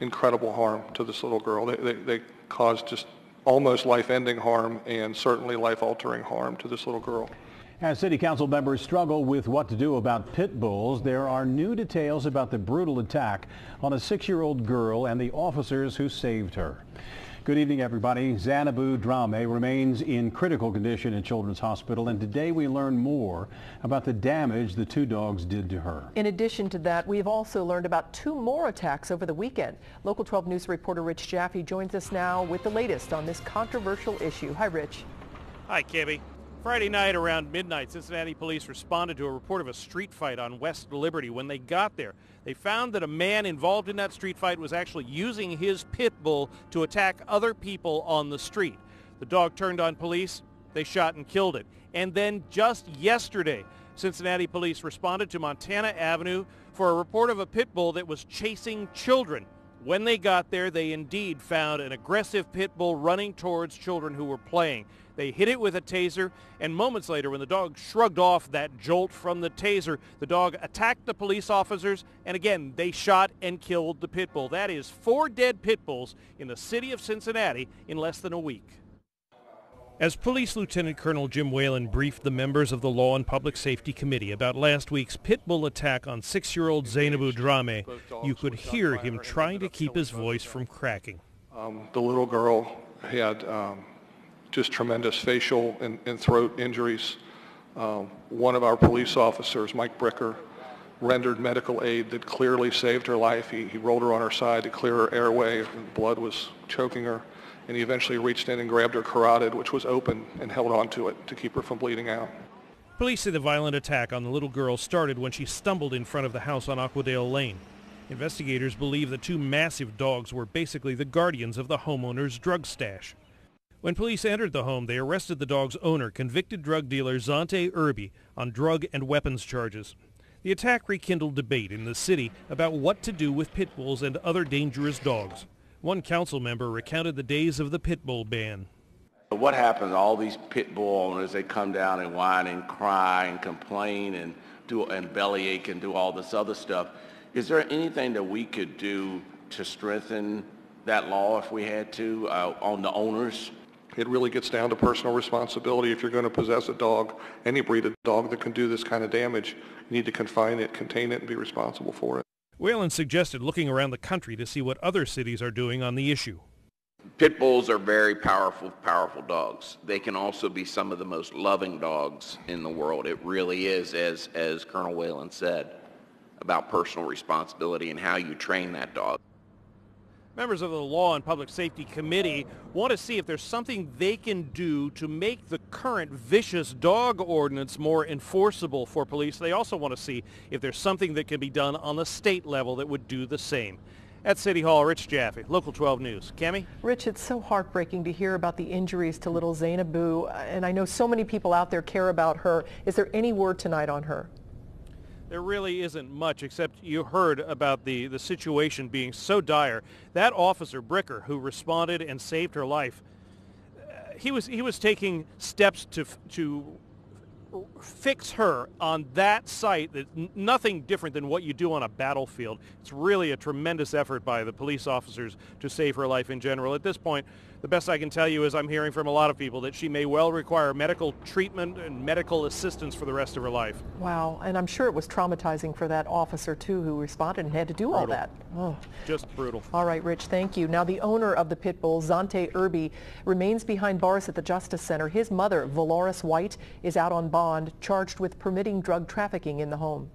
incredible harm to this little girl. They caused just almost life-ending harm and certainly life-altering harm to this little girl. As city council members struggle with what to do about pit bulls, there are new details about the brutal attack on a 6-year-old girl and the officers who saved her. Good evening, everybody. Zainabou Drame remains in critical condition in Children's Hospital, and today we learn more about the damage the two dogs did to her. In addition to that, we've also learned about 2 more attacks over the weekend. Local 12 News reporter Rich Jaffe joins us now with the latest on this controversial issue. Hi, Rich. Hi, Kimmy. Friday night around midnight, Cincinnati Police responded to a report of a street fight on West Liberty. When they got there, they found that a man involved in that street fight was actually using his pit bull to attack other people on the street. The dog turned on police. They shot and killed it. And then just yesterday, Cincinnati Police responded to Montana Avenue for a report of a pit bull that was chasing children. When they got there, they indeed found an aggressive pit bull running towards children who were playing. They hit it with a taser, and moments later, when the dog shrugged off that jolt from the taser, the dog attacked the police officers, and again, they shot and killed the pit bull. That is 4 dead pit bulls in the city of Cincinnati in less than a week. As Police Lieutenant Colonel Jim Whalen briefed the members of the Law and Public Safety Committee about last week's pit bull attack on 6-year-old Zainabou Drame, you could hear him trying to keep his voice from cracking. The little girl had just tremendous facial and throat injuries. One of our police officers, Mike Bricker, rendered medical aid that clearly saved her life. He rolled her on her side to clear her airway, and blood was choking her. And he eventually reached in and grabbed her carotid, which was open, and held onto it to keep her from bleeding out. Police say the violent attack on the little girl started when she stumbled in front of the house on Aquadale Lane. Investigators believe the 2 massive dogs were basically the guardians of the homeowner's drug stash. When police entered the home, they arrested the dog's owner, convicted drug dealer Zainabou Drame, on drug and weapons charges. The attack rekindled debate in the city about what to do with pit bulls and other dangerous dogs. One council member recounted the days of the pit bull ban. What happens to all these pit bull owners? They come down and whine and cry and complain and bellyache and do all this other stuff. Is there anything that we could do to strengthen that law if we had to on the owners? It really gets down to personal responsibility. If you're going to possess a dog, any breed of dog that can do this kind of damage, you need to confine it, contain it, and be responsible for it. Whalen suggested looking around the country to see what other cities are doing on the issue. Pit bulls are very powerful dogs. They can also be some of the most loving dogs in the world. It really is, as Colonel Whalen said, about personal responsibility and how you train that dog. Members of the Law and Public Safety Committee want to see if there's something they can do to make the current vicious dog ordinance more enforceable for police. They also want to see if there's something that can be done on the state level that would do the same. At City Hall, Rich Jaffe, Local 12 News. Cami? Rich, it's so heartbreaking to hear about the injuries to little Zainabou, and I know so many people out there care about her. Is there any word tonight on her? There really isn't much, except you heard about the situation being so dire. That officer, Bricker, who responded and saved her life, he was taking steps to fix her on that site. That nothing different than what you do on a battlefield. It's really a tremendous effort by the police officers to save her life in general. At this point, the best I can tell you is I'm hearing from a lot of people that she may well require medical treatment and medical assistance for the rest of her life. Wow, and I'm sure it was traumatizing for that officer, too, who responded and had to do all that. Oh. Just brutal. All right, Rich, thank you. Now, the owner of the pit bull, Zainabou Drame, remains behind bars at the Justice Center. His mother, Valoris White, is out on bond, charged with permitting drug trafficking in the home.